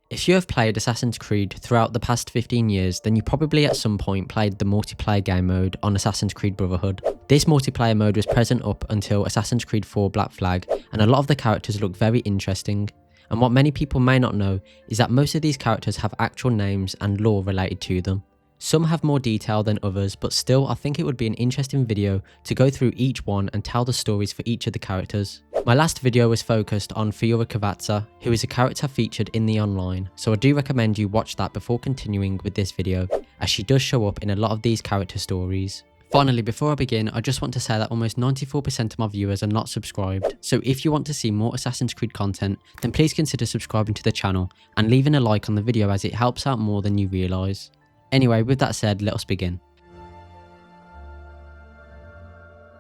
If you have played Assassin's Creed throughout the past 15 years, then you probably at some point played the multiplayer game mode on Assassin's Creed Brotherhood. This multiplayer mode was present up until Assassin's Creed 4 Black Flag, and a lot of the characters look very interesting. And what many people may not know is that most of these characters have actual names and lore related to them. Some have more detail than others, but still I think it would be an interesting video to go through each one and tell the stories for each of the characters. My last video was focused on Fiora Cavazza, who is a character featured in the online, so I do recommend you watch that before continuing with this video, as she does show up in a lot of these character stories. Finally, before I begin, I just want to say that almost 94% of my viewers are not subscribed, so if you want to see more Assassin's Creed content, then please consider subscribing to the channel and leaving a like on the video, as it helps out more than you realise. Anyway, with that said, let us begin.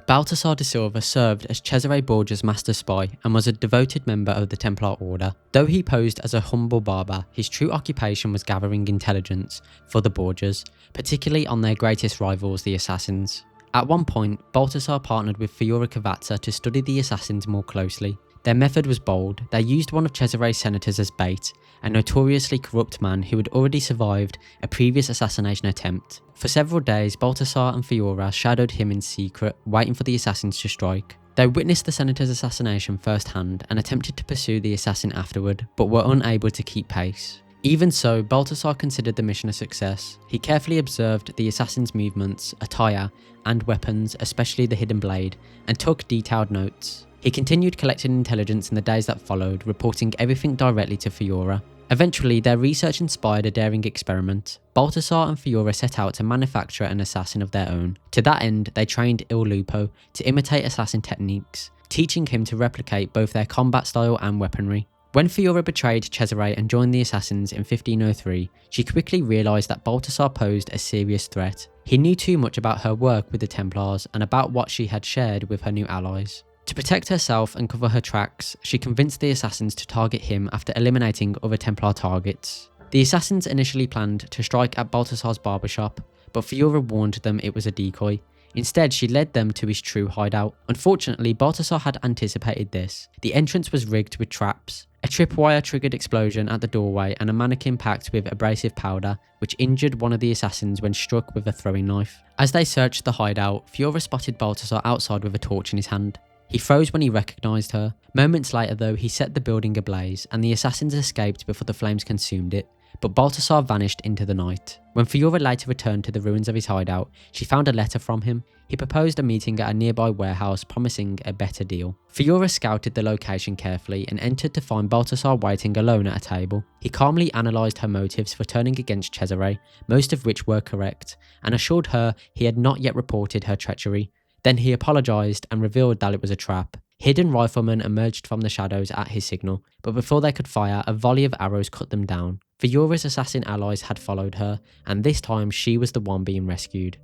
Baltasar de Silva served as Cesare Borgia's master spy and was a devoted member of the Templar Order. Though he posed as a humble barber, his true occupation was gathering intelligence for the Borgias, particularly on their greatest rivals, the Assassins. At one point, Baltasar partnered with Fiora Cavazza to study the Assassins more closely. Their method was bold. They used one of Cesare's senators as bait, a notoriously corrupt man who had already survived a previous assassination attempt. For several days, Baltasar and Fiora shadowed him in secret, waiting for the assassins to strike. They witnessed the senator's assassination firsthand and attempted to pursue the assassin afterward, but were unable to keep pace. Even so, Baltasar considered the mission a success. He carefully observed the assassin's movements, attire, and weapons, especially the hidden blade, and took detailed notes. He continued collecting intelligence in the days that followed, reporting everything directly to Fiora. Eventually, their research inspired a daring experiment. Baltasar and Fiora set out to manufacture an assassin of their own. To that end, they trained Il Lupo to imitate assassin techniques, teaching him to replicate both their combat style and weaponry. When Fiora betrayed Cesare and joined the assassins in 1503, she quickly realised that Baltasar posed a serious threat. He knew too much about her work with the Templars and about what she had shared with her new allies. To protect herself and cover her tracks, she convinced the assassins to target him after eliminating other Templar targets. The assassins initially planned to strike at Baltasar's barbershop, but Fiora warned them it was a decoy. Instead, she led them to his true hideout. Unfortunately, Baltasar had anticipated this. The entrance was rigged with traps. A tripwire triggered explosion at the doorway and a mannequin packed with abrasive powder, which injured one of the assassins when struck with a throwing knife. As they searched the hideout, Fiora spotted Baltasar outside with a torch in his hand. He froze when he recognised her. Moments later though, he set the building ablaze and the assassins escaped before the flames consumed it, but Baltasar vanished into the night. When Fiora later returned to the ruins of his hideout, she found a letter from him. He proposed a meeting at a nearby warehouse, promising a better deal. Fiora scouted the location carefully and entered to find Baltasar waiting alone at a table. He calmly analysed her motives for turning against Cesare, most of which were correct, and assured her he had not yet reported her treachery. Then he apologised and revealed that it was a trap. Hidden riflemen emerged from the shadows at his signal, but before they could fire, a volley of arrows cut them down. Fiora's assassin allies had followed her, and this time she was the one being rescued.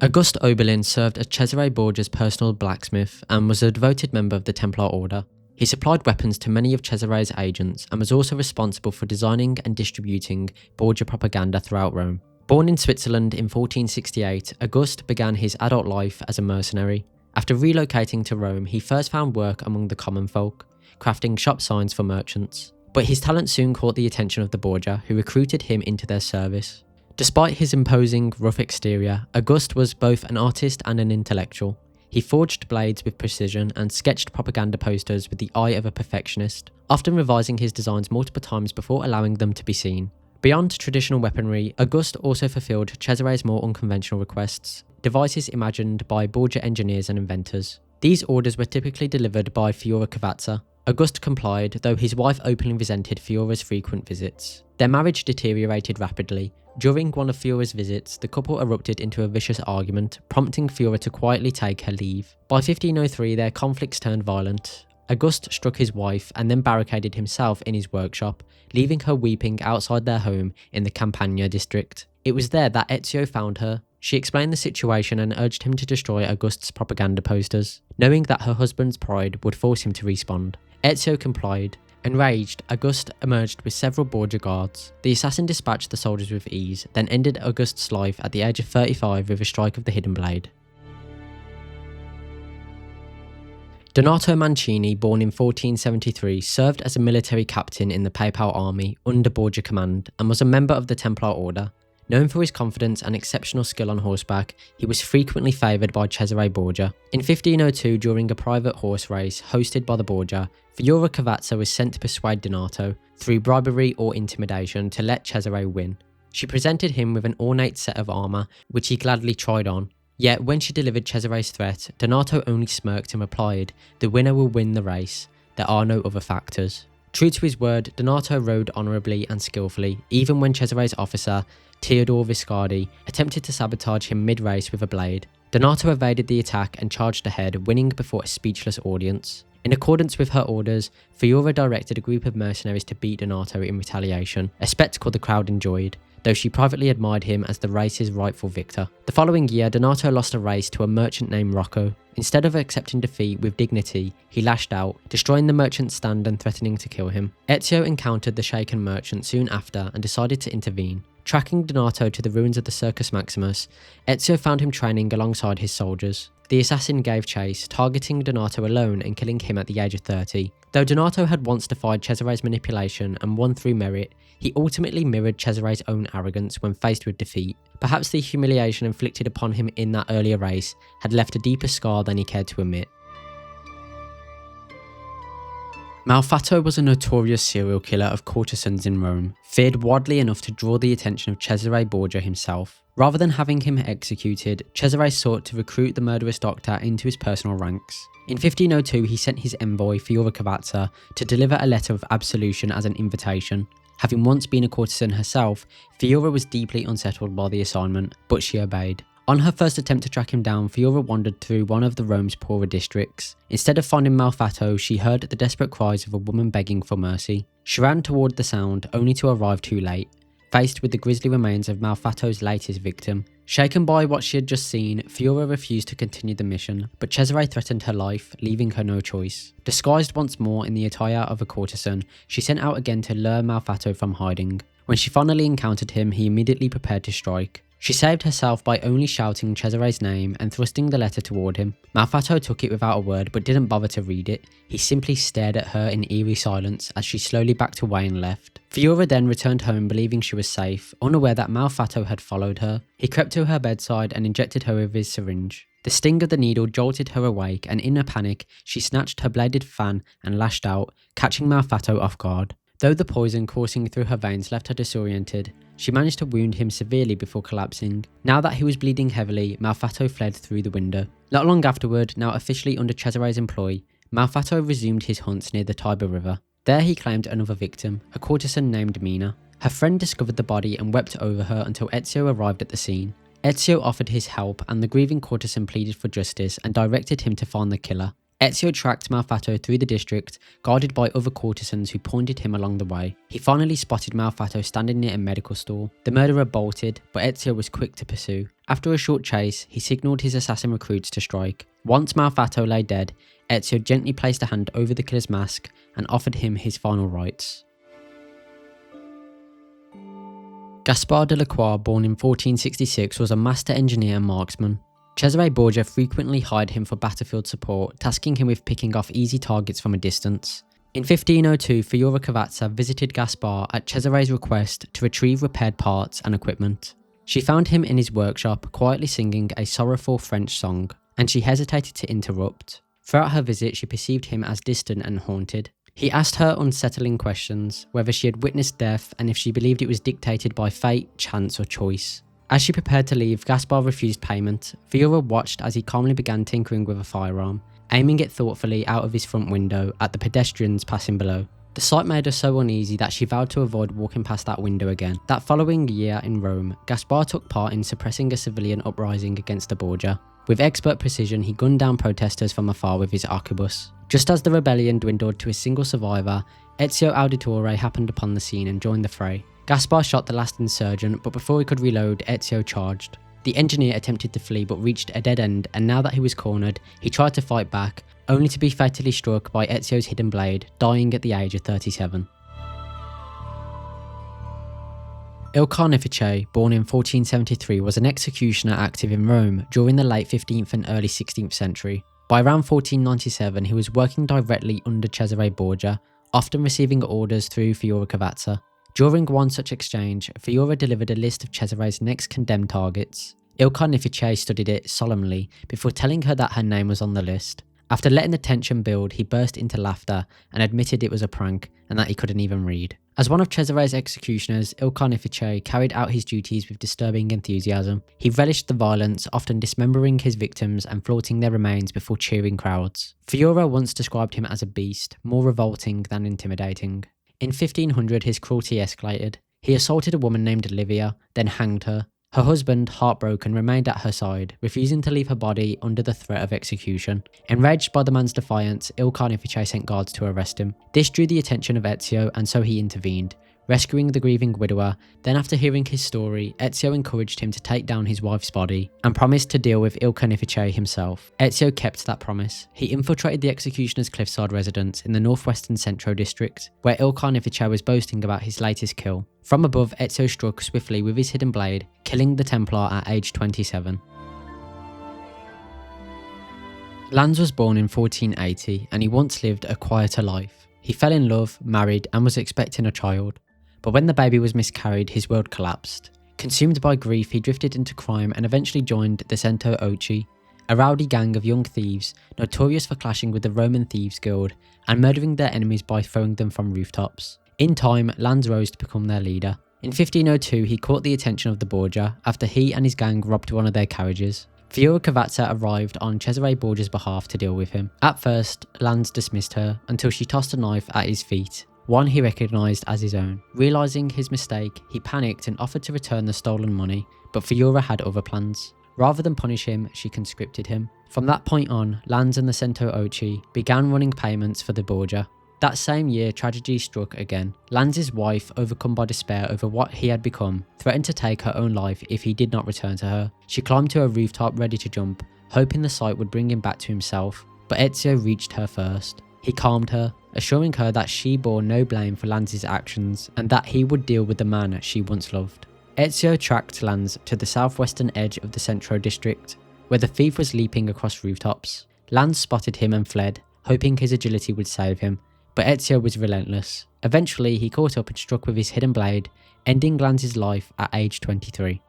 Auguste Oberlin served as Cesare Borgia's personal blacksmith and was a devoted member of the Templar Order. He supplied weapons to many of Cesare's agents and was also responsible for designing and distributing Borgia propaganda throughout Rome. Born in Switzerland in 1468, Auguste began his adult life as a mercenary. After relocating to Rome, he first found work among the common folk, crafting shop signs for merchants. But his talent soon caught the attention of the Borgia, who recruited him into their service. Despite his imposing, rough exterior, Auguste was both an artist and an intellectual. He forged blades with precision and sketched propaganda posters with the eye of a perfectionist, often revising his designs multiple times before allowing them to be seen. Beyond traditional weaponry, Auguste also fulfilled Cesare's more unconventional requests, devices imagined by Borgia engineers and inventors. These orders were typically delivered by Fiora Cavazza. Auguste complied, though his wife openly resented Fiora's frequent visits. Their marriage deteriorated rapidly. During one of Fiora's visits, the couple erupted into a vicious argument, prompting Fiora to quietly take her leave. By 1503, their conflicts turned violent. Auguste struck his wife and then barricaded himself in his workshop, leaving her weeping outside their home in the Campagna district. It was there that Ezio found her. She explained the situation and urged him to destroy Auguste's propaganda posters, knowing that her husband's pride would force him to respond. Ezio complied. Enraged, Auguste emerged with several Borgia guards. The assassin dispatched the soldiers with ease, then ended Auguste's life at the age of 35 with a strike of the hidden blade. Donato Mancini, born in 1473, served as a military captain in the Papal army under Borgia command and was a member of the Templar Order. Known for his confidence and exceptional skill on horseback, he was frequently favoured by Cesare Borgia. In 1502, during a private horse race hosted by the Borgia, Fiora Cavazza was sent to persuade Donato, through bribery or intimidation, to let Cesare win. She presented him with an ornate set of armour, which he gladly tried on. Yet when she delivered Cesare's threat, Donato only smirked and replied, "The winner will win the race. There are no other factors." True to his word, Donato rode honourably and skillfully, even when Cesare's officer, Teodoro Viscardi, attempted to sabotage him mid-race with a blade. Donato evaded the attack and charged ahead, winning before a speechless audience. In accordance with her orders, Fiora directed a group of mercenaries to beat Donato in retaliation, a spectacle the crowd enjoyed, though she privately admired him as the race's rightful victor. The following year, Donato lost a race to a merchant named Rocco. Instead of accepting defeat with dignity, he lashed out, destroying the merchant's stand and threatening to kill him. Ezio encountered the shaken merchant soon after and decided to intervene. Tracking Donato to the ruins of the Circus Maximus, Ezio found him training alongside his soldiers. The assassin gave chase, targeting Donato alone and killing him at the age of 30. Though Donato had once defied Cesare's manipulation and won through merit, he ultimately mirrored Cesare's own arrogance when faced with defeat. Perhaps the humiliation inflicted upon him in that earlier race had left a deeper scar than he cared to admit. Malfatto was a notorious serial killer of courtesans in Rome, feared widely enough to draw the attention of Cesare Borgia himself. Rather than having him executed, Cesare sought to recruit the murderous doctor into his personal ranks. In 1502, he sent his envoy, Fiora Cavazza, to deliver a letter of absolution as an invitation. Having once been a courtesan herself, Fiora was deeply unsettled by the assignment, but she obeyed. On her first attempt to track him down, Fiora wandered through one of the Rome's poorer districts. Instead of finding Malfatto, she heard the desperate cries of a woman begging for mercy. She ran toward the sound, only to arrive too late, faced with the grisly remains of Malfatto's latest victim. Shaken by what she had just seen, Fiora refused to continue the mission, but Cesare threatened her life, leaving her no choice. Disguised once more in the attire of a courtesan, she sent out again to lure Malfatto from hiding. When she finally encountered him, he immediately prepared to strike. She saved herself by only shouting Cesare's name and thrusting the letter toward him. Malfatto took it without a word but didn't bother to read it. He simply stared at her in eerie silence as she slowly backed away and left. Fiora then returned home believing she was safe, unaware that Malfatto had followed her. He crept to her bedside and injected her with his syringe. The sting of the needle jolted her awake, and in a panic, she snatched her bladed fan and lashed out, catching Malfatto off guard. Though the poison coursing through her veins left her disoriented, she managed to wound him severely before collapsing. Now that he was bleeding heavily, Malfatto fled through the window. Not long afterward, now officially under Cesare's employ, Malfatto resumed his hunts near the Tiber River. There he claimed another victim, a courtesan named Mina. Her friend discovered the body and wept over her until Ezio arrived at the scene. Ezio offered his help, and the grieving courtesan pleaded for justice and directed him to find the killer. Ezio tracked Malfatto through the district, guarded by other courtesans who pointed him along the way. He finally spotted Malfatto standing near a medical store. The murderer bolted, but Ezio was quick to pursue. After a short chase, he signalled his assassin recruits to strike. Once Malfatto lay dead, Ezio gently placed a hand over the killer's mask and offered him his final rites. Gaspar de la Croix, born in 1466, was a master engineer and marksman. Cesare Borgia frequently hired him for battlefield support, tasking him with picking off easy targets from a distance. In 1502, Fiora Cavazza visited Gaspar at Cesare's request to retrieve repaired parts and equipment. She found him in his workshop, quietly singing a sorrowful French song, and she hesitated to interrupt. Throughout her visit, she perceived him as distant and haunted. He asked her unsettling questions, whether she had witnessed death and if she believed it was dictated by fate, chance, or choice. As she prepared to leave, Gaspar refused payment. Fiora watched as he calmly began tinkering with a firearm, aiming it thoughtfully out of his front window at the pedestrians passing below. The sight made her so uneasy that she vowed to avoid walking past that window again. That following year in Rome, Gaspar took part in suppressing a civilian uprising against the Borgia. With expert precision, he gunned down protesters from afar with his arquebus. Just as the rebellion dwindled to a single survivor, Ezio Auditore happened upon the scene and joined the fray. Gaspar shot the last insurgent, but before he could reload, Ezio charged. The engineer attempted to flee but reached a dead end, and now that he was cornered, he tried to fight back, only to be fatally struck by Ezio's hidden blade, dying at the age of 37. Il Carnefice, born in 1473, was an executioner active in Rome during the late 15th and early 16th century. By around 1497, he was working directly under Cesare Borgia, often receiving orders through Fiora Cavazza. During one such exchange, Fiora delivered a list of Cesare's next condemned targets. Il Carnefice studied it solemnly before telling her that her name was on the list. After letting the tension build, he burst into laughter and admitted it was a prank and that he couldn't even read. As one of Cesare's executioners, Il Carnefice carried out his duties with disturbing enthusiasm. He relished the violence, often dismembering his victims and flaunting their remains before cheering crowds. Fiora once described him as a beast, more revolting than intimidating. In 1500, his cruelty escalated. He assaulted a woman named Olivia, then hanged her. Her husband, heartbroken, remained at her side, refusing to leave her body under the threat of execution. Enraged by the man's defiance, Il Carnefice sent guards to arrest him. This drew the attention of Ezio, and so he intervened, rescuing the grieving widower. Then, after hearing his story, Ezio encouraged him to take down his wife's body and promised to deal with Il Carnefice himself. Ezio kept that promise. He infiltrated the executioner's cliffside residence in the northwestern Centro district, where Il Carnefice was boasting about his latest kill. From above, Ezio struck swiftly with his hidden blade, killing the Templar at age 27. Lanz was born in 1480, and he once lived a quieter life. He fell in love, married, and was expecting a child. But when the baby was miscarried, his world collapsed. Consumed by grief, he drifted into crime and eventually joined the Cento Oci, a rowdy gang of young thieves notorious for clashing with the Roman Thieves Guild and murdering their enemies by throwing them from rooftops. In time, Lanz rose to become their leader. In 1502, he caught the attention of the Borgia after he and his gang robbed one of their carriages. Fiora Cavazza arrived on Cesare Borgia's behalf to deal with him. At first, Lanz dismissed her until she tossed a knife at his feet, one he recognised as his own. Realising his mistake, he panicked and offered to return the stolen money, but Fiora had other plans. Rather than punish him, she conscripted him. From that point on, Lanz and the Cento Oci began running payments for the Borgia. That same year, tragedy struck again. Lanz's wife, overcome by despair over what he had become, threatened to take her own life if he did not return to her. She climbed to a rooftop ready to jump, hoping the sight would bring him back to himself, but Ezio reached her first. He calmed her, assuring her that she bore no blame for Lanz's actions and that he would deal with the man she once loved. Ezio tracked Lanz to the southwestern edge of the Centro district, where the thief was leaping across rooftops. Lanz spotted him and fled, hoping his agility would save him. But Ezio was relentless. Eventually, he caught up and struck with his hidden blade, ending Lanz's life at age 23.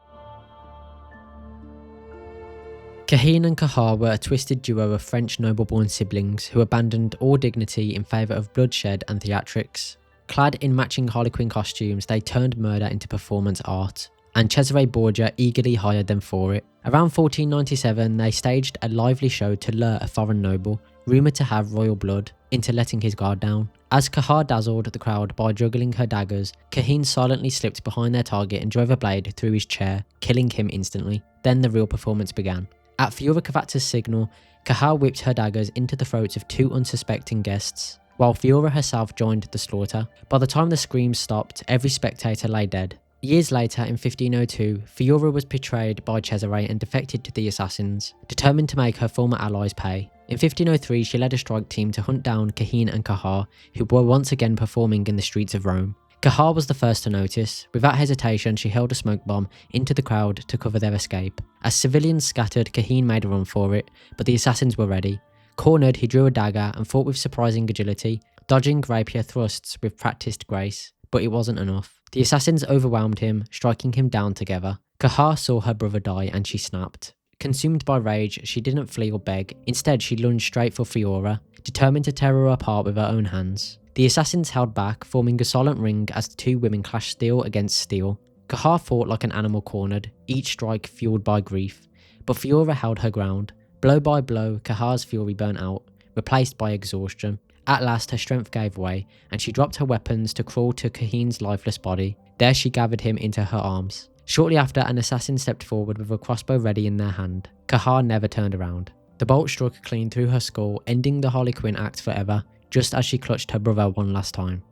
Cahine and Cahar were a twisted duo of French noble-born siblings who abandoned all dignity in favour of bloodshed and theatrics. Clad in matching Harlequin costumes, they turned murder into performance art, and Cesare Borgia eagerly hired them for it. Around 1497, they staged a lively show to lure a foreign noble, rumoured to have royal blood, into letting his guard down. As Cahar dazzled the crowd by juggling her daggers, Cahine silently slipped behind their target and drove a blade through his chair, killing him instantly. Then the real performance began. At Fiora Cavazza's signal, Cahar whipped her daggers into the throats of two unsuspecting guests, while Fiora herself joined the slaughter. By the time the screams stopped, every spectator lay dead. Years later, in 1502, Fiora was betrayed by Cesare and defected to the assassins, determined to make her former allies pay. In 1503, she led a strike team to hunt down Cahine and Cahar, who were once again performing in the streets of Rome. Cahar was the first to notice. Without hesitation, she hurled a smoke bomb into the crowd to cover their escape. As civilians scattered, Cahine made a run for it, but the assassins were ready. Cornered, he drew a dagger and fought with surprising agility, dodging rapier thrusts with practiced grace. But it wasn't enough. The assassins overwhelmed him, striking him down together. Cahar saw her brother die and she snapped. Consumed by rage, she didn't flee or beg. Instead, she lunged straight for Fiora, determined to tear her apart with her own hands. The assassins held back, forming a silent ring as the two women clashed steel against steel. Cahar fought like an animal cornered, each strike fueled by grief. But Fiora held her ground. Blow by blow, Cahar's fury burnt out, replaced by exhaustion. At last, her strength gave way, and she dropped her weapons to crawl to Cahine's lifeless body. There she gathered him into her arms. Shortly after, an assassin stepped forward with a crossbow ready in their hand. Cahar never turned around. The bolt struck clean through her skull, ending the Harlequin act forever, just as she clutched her brother one last time.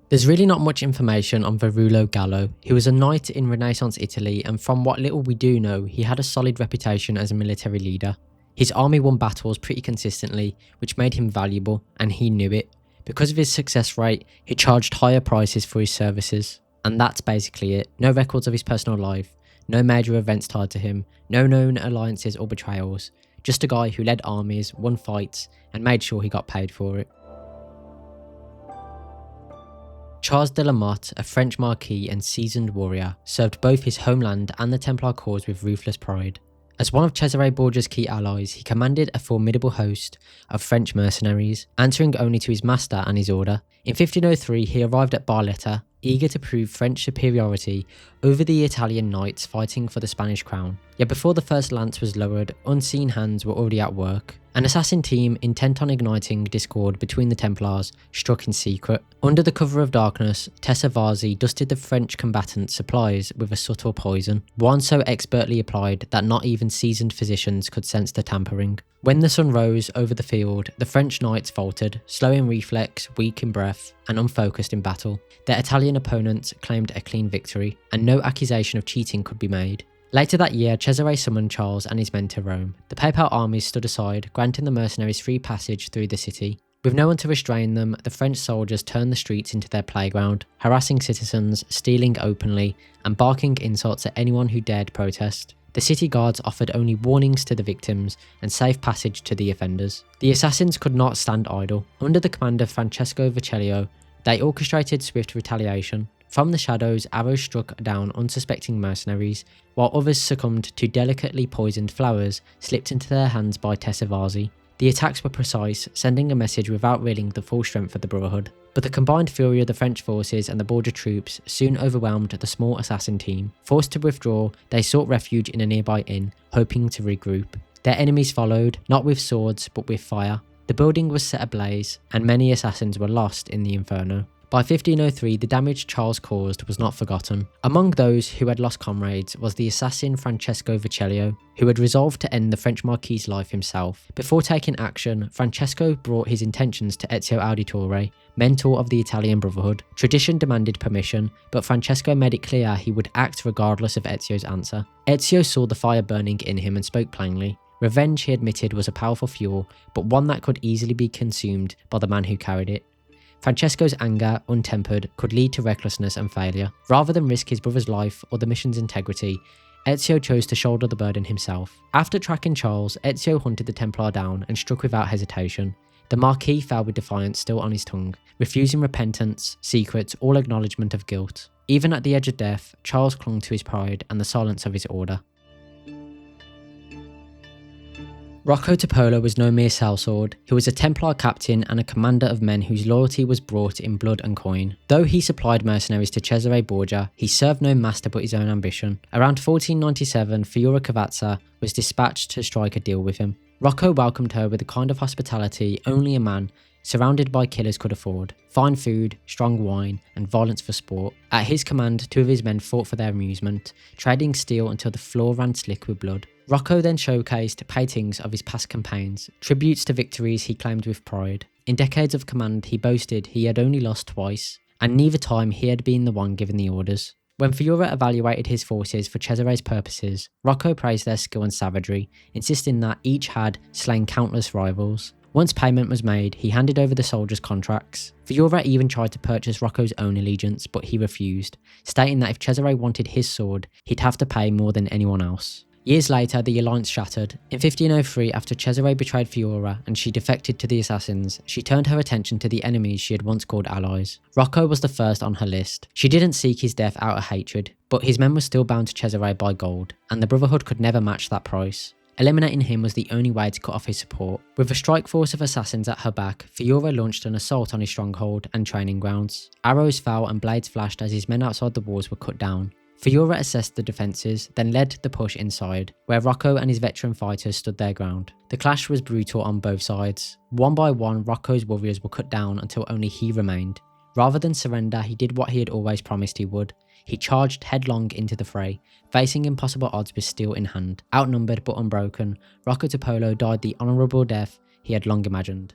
There's really not much information on Verullo Gallo. He was a knight in Renaissance Italy, and from what little we do know, he had a solid reputation as a military leader. His army won battles pretty consistently, which made him valuable, and he knew it. Because of his success rate, he charged higher prices for his services. And that's basically it. No records of his personal life, no major events tied to him, no known alliances or betrayals, just a guy who led armies, won fights, and made sure he got paid for it. Charles de la Motte, a French Marquis and seasoned warrior, served both his homeland and the Templar cause with ruthless pride. As one of Cesare Borgia's key allies, he commanded a formidable host of French mercenaries, answering only to his master and his order. In 1503, he arrived at Barletta, eager to prove French superiority over the Italian knights fighting for the Spanish crown. Yet before the first lance was lowered, unseen hands were already at work. An assassin team intent on igniting discord between the Templars struck in secret. Under the cover of darkness, Tessa Varzi dusted the French combatants' supplies with a subtle poison, one so expertly applied that not even seasoned physicians could sense the tampering. When the sun rose over the field, the French knights faltered, slow in reflex, weak in breath, and unfocused in battle. Their Italian opponents claimed a clean victory, and no accusation of cheating could be made. Later that year, Cesare summoned Charles and his men to Rome. The papal armies stood aside, granting the mercenaries free passage through the city. With no one to restrain them, the French soldiers turned the streets into their playground, harassing citizens, stealing openly, and barking insults at anyone who dared protest. The city guards offered only warnings to the victims and safe passage to the offenders. The assassins could not stand idle. Under the command of Francesco Vecellio, they orchestrated swift retaliation. From the shadows, arrows struck down unsuspecting mercenaries, while others succumbed to delicately poisoned flowers slipped into their hands by Tessa Varzi. The attacks were precise, sending a message without revealing the full strength of the Brotherhood. But the combined fury of the French forces and the Borgia troops soon overwhelmed the small assassin team. Forced to withdraw, they sought refuge in a nearby inn, hoping to regroup. Their enemies followed, not with swords but with fire. The building was set ablaze, and many assassins were lost in the inferno. By 1503, the damage Charles caused was not forgotten. Among those who had lost comrades was the assassin Francesco Vecellio, who had resolved to end the French Marquis' life himself. Before taking action, Francesco brought his intentions to Ezio Auditore, mentor of the Italian Brotherhood. Tradition demanded permission, but Francesco made it clear he would act regardless of Ezio's answer. Ezio saw the fire burning in him and spoke plainly. Revenge, he admitted, was a powerful fuel, but one that could easily be consumed by the man who carried it. Francesco's anger, untempered, could lead to recklessness and failure. Rather than risk his brother's life or the mission's integrity, Ezio chose to shoulder the burden himself. After tracking Charles, Ezio hunted the Templar down and struck without hesitation. The Marquis fell with defiance still on his tongue, refusing repentance, secrets, all acknowledgement of guilt. Even at the edge of death, Charles clung to his pride and the silence of his order. Rocco Topolo was no mere sellsword. He was a Templar captain and a commander of men whose loyalty was brought in blood and coin. Though he supplied mercenaries to Cesare Borgia, he served no master but his own ambition. Around 1497, Fiora Cavazza was dispatched to strike a deal with him. Rocco welcomed her with the kind of hospitality only a man surrounded by killers could afford. Fine food, strong wine, and violence for sport. At his command, 2 of his men fought for their amusement, trading steel until the floor ran slick with blood. Rocco then showcased paintings of his past campaigns, tributes to victories he claimed with pride. In decades of command, he boasted he had only lost twice, and neither time he had been the one given the orders. When Fiora evaluated his forces for Cesare's purposes, Rocco praised their skill and savagery, insisting that each had slain countless rivals. Once payment was made, he handed over the soldiers' contracts. Fiora even tried to purchase Rocco's own allegiance, but he refused, stating that if Cesare wanted his sword, he'd have to pay more than anyone else. Years later, the alliance shattered. In 1503, after Cesare betrayed Fiora and she defected to the assassins, she turned her attention to the enemies she had once called allies. Rocco was the first on her list. She didn't seek his death out of hatred, but his men were still bound to Cesare by gold, and the Brotherhood could never match that price. Eliminating him was the only way to cut off his support. With a strike force of assassins at her back, Fiora launched an assault on his stronghold and training grounds. Arrows fell and blades flashed as his men outside the walls were cut down. Fiora assessed the defences, then led the push inside, where Rocco and his veteran fighters stood their ground. The clash was brutal on both sides. One by one, Rocco's warriors were cut down until only he remained. Rather than surrender, he did what he had always promised he would. He charged headlong into the fray, facing impossible odds with steel in hand. Outnumbered but unbroken, Rocco Topolo died the honourable death he had long imagined.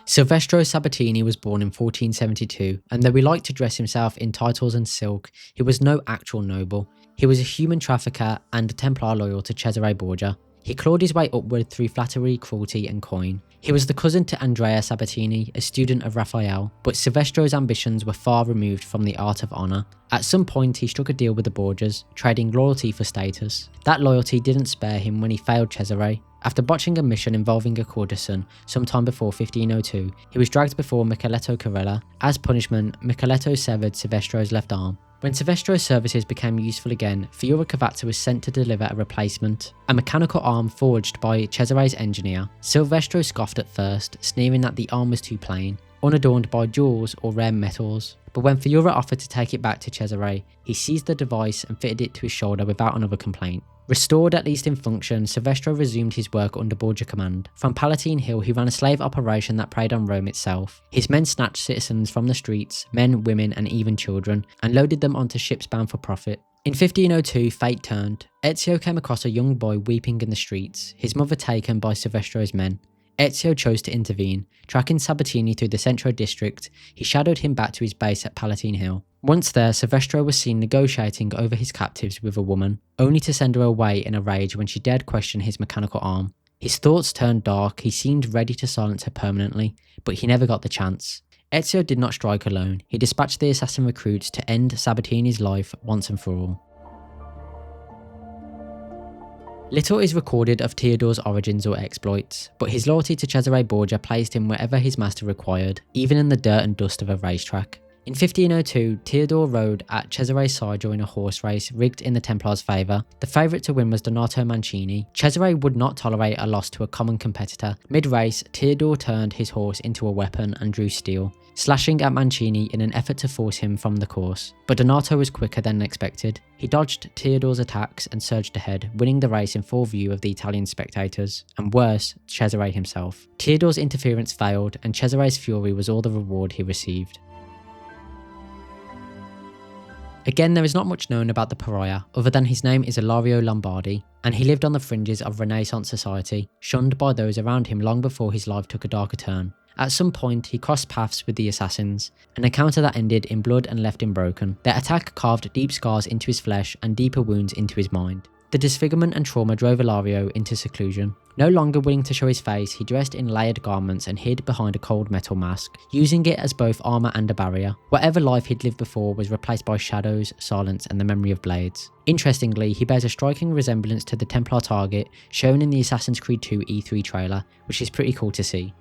Silvestro Sabatini was born in 1472, and though he liked to dress himself in titles and silk, he was no actual noble. He was a human trafficker and a Templar loyal to Cesare Borgia. He clawed his way upward through flattery, cruelty and coin. He was the cousin to Andrea Sabatini, a student of Raphael, but Silvestro's ambitions were far removed from the art of honour. At some point he struck a deal with the Borgias, trading loyalty for status. That loyalty didn't spare him when he failed Cesare. After botching a mission involving a courtesan sometime before 1502, he was dragged before Micheletto Carella. As punishment, Micheletto severed Silvestro's left arm. When Silvestro's services became useful again, Fiora Cavazza was sent to deliver a replacement, a mechanical arm forged by Cesare's engineer. Silvestro scoffed at first, sneering that the arm was too plain, unadorned by jewels or rare metals. But when Fiora offered to take it back to Cesare, he seized the device and fitted it to his shoulder without another complaint. Restored at least in function, Silvestro resumed his work under Borgia command. From Palatine Hill he ran a slave operation that preyed on Rome itself. His men snatched citizens from the streets, men, women and even children, and loaded them onto ships bound for profit. In 1502 fate turned. Ezio came across a young boy weeping in the streets, his mother taken by Silvestro's men. Ezio chose to intervene. Tracking Sabatini through the Centro district, he shadowed him back to his base at Palatine Hill. Once there, Silvestro was seen negotiating over his captives with a woman, only to send her away in a rage when she dared question his mechanical arm. His thoughts turned dark, he seemed ready to silence her permanently, but he never got the chance. Ezio did not strike alone, he dispatched the assassin recruits to end Sabatini's life once and for all. Little is recorded of Theodore's origins or exploits, but his loyalty to Cesare Borgia placed him wherever his master required, even in the dirt and dust of a racetrack. In 1502, Theodore rode at Cesare's side during a horse race rigged in the Templars' favour. The favourite to win was Donato Mancini. Cesare would not tolerate a loss to a common competitor. Mid-race, Theodore turned his horse into a weapon and drew steel, slashing at Mancini in an effort to force him from the course. But Donato was quicker than expected. He dodged Theodore's attacks and surged ahead, winning the race in full view of the Italian spectators, and worse, Cesare himself. Theodore's interference failed, and Cesare's fury was all the reward he received. Again, there is not much known about the Pariah, other than his name is Ilario Lombardi, and he lived on the fringes of Renaissance society, shunned by those around him long before his life took a darker turn. At some point, he crossed paths with the assassins, an encounter that ended in blood and left him broken. Their attack carved deep scars into his flesh and deeper wounds into his mind. The disfigurement and trauma drove Ilario into seclusion. No longer willing to show his face, he dressed in layered garments and hid behind a cold metal mask, using it as both armour and a barrier. Whatever life he'd lived before was replaced by shadows, silence and the memory of blades. Interestingly, he bears a striking resemblance to the Templar target shown in the Assassin's Creed 2 E3 trailer, which is pretty cool to see.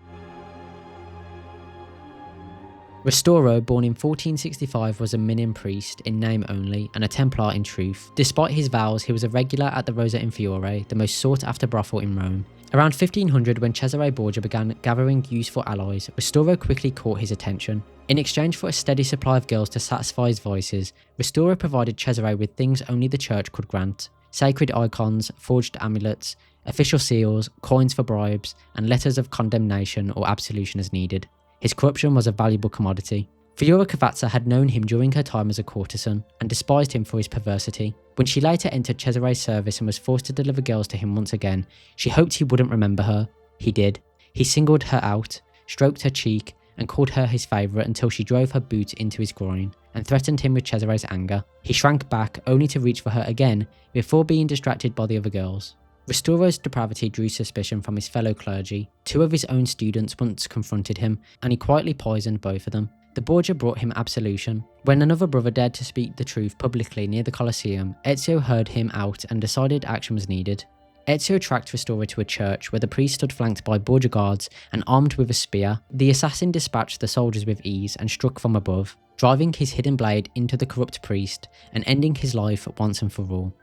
Ristoro, born in 1465, was a Minim priest in name only and a Templar in truth. Despite his vows, he was a regular at the Rosa in Fiore, the most sought after brothel in Rome. Around 1500, when Cesare Borgia began gathering useful allies, Ristoro quickly caught his attention. In exchange for a steady supply of girls to satisfy his vices, Ristoro provided Cesare with things only the church could grant: sacred icons, forged amulets, official seals, coins for bribes, and letters of condemnation or absolution as needed. His corruption was a valuable commodity. Fiora Cavazza had known him during her time as a courtesan, and despised him for his perversity. When she later entered Cesare's service and was forced to deliver girls to him once again, she hoped he wouldn't remember her. He did. He singled her out, stroked her cheek, and called her his favourite until she drove her boot into his groin, and threatened him with Cesare's anger. He shrank back, only to reach for her again, before being distracted by the other girls. Ristoro's depravity drew suspicion from his fellow clergy. Two of his own students once confronted him, and he quietly poisoned both of them. The Borgia brought him absolution. When another brother dared to speak the truth publicly near the Colosseum, Ezio heard him out and decided action was needed. Ezio tracked Ristoro to a church where the priest stood flanked by Borgia guards and armed with a spear. The assassin dispatched the soldiers with ease and struck from above, driving his hidden blade into the corrupt priest and ending his life once and for all.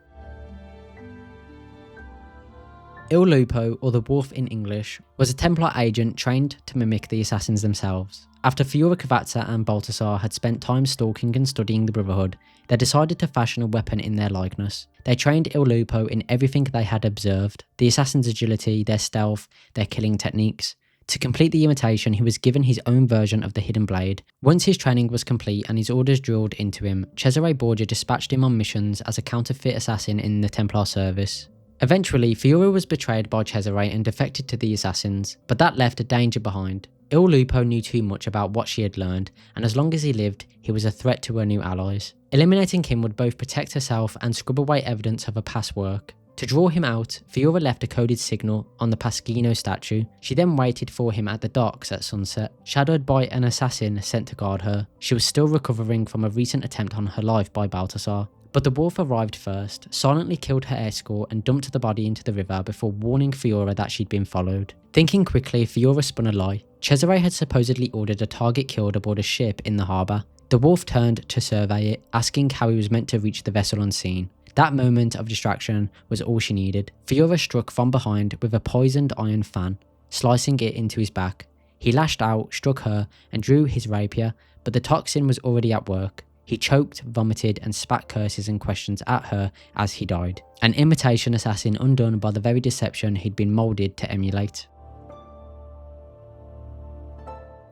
Il Lupo, or the Wolf in English, was a Templar agent trained to mimic the assassins themselves. After Fiora Cavazza and Baltasar had spent time stalking and studying the Brotherhood, they decided to fashion a weapon in their likeness. They trained Il Lupo in everything they had observed: the assassin's agility, their stealth, their killing techniques. To complete the imitation, he was given his own version of the hidden blade. Once his training was complete and his orders drilled into him, Cesare Borgia dispatched him on missions as a counterfeit assassin in the Templar service. Eventually, Fiora was betrayed by Cesare and defected to the assassins, but that left a danger behind. Il Lupo knew too much about what she had learned, and as long as he lived, he was a threat to her new allies. Eliminating him would both protect herself and scrub away evidence of her past work. To draw him out, Fiora left a coded signal on the Pasquino statue. She then waited for him at the docks at sunset, shadowed by an assassin sent to guard her. She was still recovering from a recent attempt on her life by Balthasar. But the wolf arrived first, silently killed her escort and dumped the body into the river before warning Fiora that she'd been followed. Thinking quickly, Fiora spun a lie. Cesare had supposedly ordered a target killed aboard a ship in the harbour. The wolf turned to survey it, asking how he was meant to reach the vessel unseen. That moment of distraction was all she needed. Fiora struck from behind with a poisoned iron fan, slicing it into his back. He lashed out, struck her, and drew his rapier, but the toxin was already at work. He choked, vomited, and spat curses and questions at her as he died. An imitation assassin undone by the very deception he'd been moulded to emulate.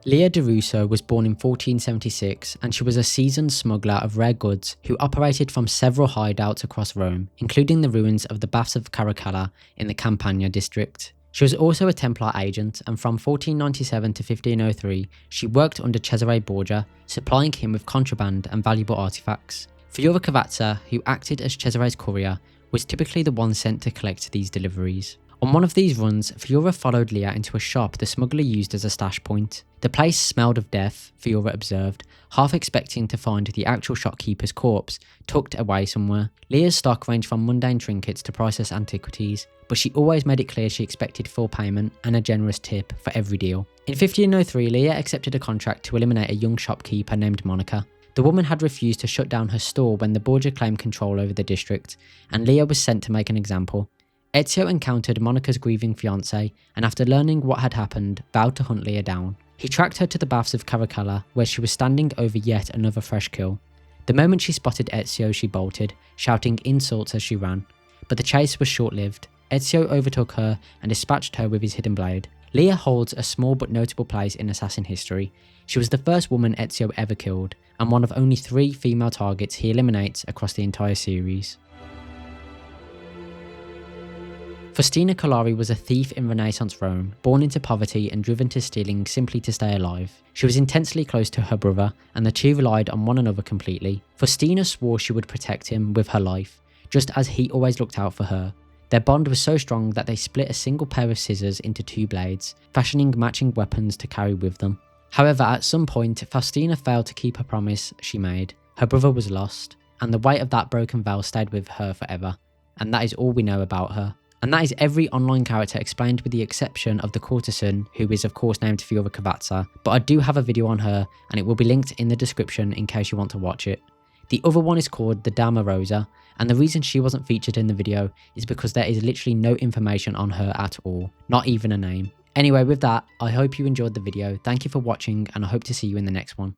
Leah de Russo was born in 1476, and she was a seasoned smuggler of rare goods who operated from several hideouts across Rome, including the ruins of the Baths of Caracalla in the Campania district. She was also a Templar agent, and from 1497 to 1503, she worked under Cesare Borgia, supplying him with contraband and valuable artifacts. Fiora Cavazza, who acted as Cesare's courier, was typically the one sent to collect these deliveries. On one of these runs, Fiora followed Leah into a shop the smuggler used as a stash point. The place smelled of death, Fiora observed, half expecting to find the actual shopkeeper's corpse tucked away somewhere. Leah's stock ranged from mundane trinkets to priceless antiquities, but she always made it clear she expected full payment and a generous tip for every deal. In 1503, Leah accepted a contract to eliminate a young shopkeeper named Monica. The woman had refused to shut down her store when the Borgia claimed control over the district, and Leah was sent to make an example. Ezio encountered Monica's grieving fiancé, and after learning what had happened, vowed to hunt Leah down. He tracked her to the Baths of Caracalla, where she was standing over yet another fresh kill. The moment she spotted Ezio, she bolted, shouting insults as she ran. But the chase was short-lived. Ezio overtook her and dispatched her with his hidden blade. Leah holds a small but notable place in assassin history. She was the first woman Ezio ever killed, and one of only 3 female targets he eliminates across the entire series. Faustina Collari was a thief in Renaissance Rome, born into poverty and driven to stealing simply to stay alive. She was intensely close to her brother, and the two relied on one another completely. Faustina swore she would protect him with her life, just as he always looked out for her. Their bond was so strong that they split a single pair of scissors into 2 blades, fashioning matching weapons to carry with them. However, at some point, Faustina failed to keep her promise she made. Her brother was lost, and the weight of that broken vow stayed with her forever. And that is all we know about her. And that is every online character explained, with the exception of the courtesan, who is of course named Fiora Cavazza, but I do have a video on her and it will be linked in the description in case you want to watch it. The other one is called the Dama Rosa, and the reason she wasn't featured in the video is because there is literally no information on her at all, not even a name. Anyway, with that, I hope you enjoyed the video, thank you for watching, and I hope to see you in the next one.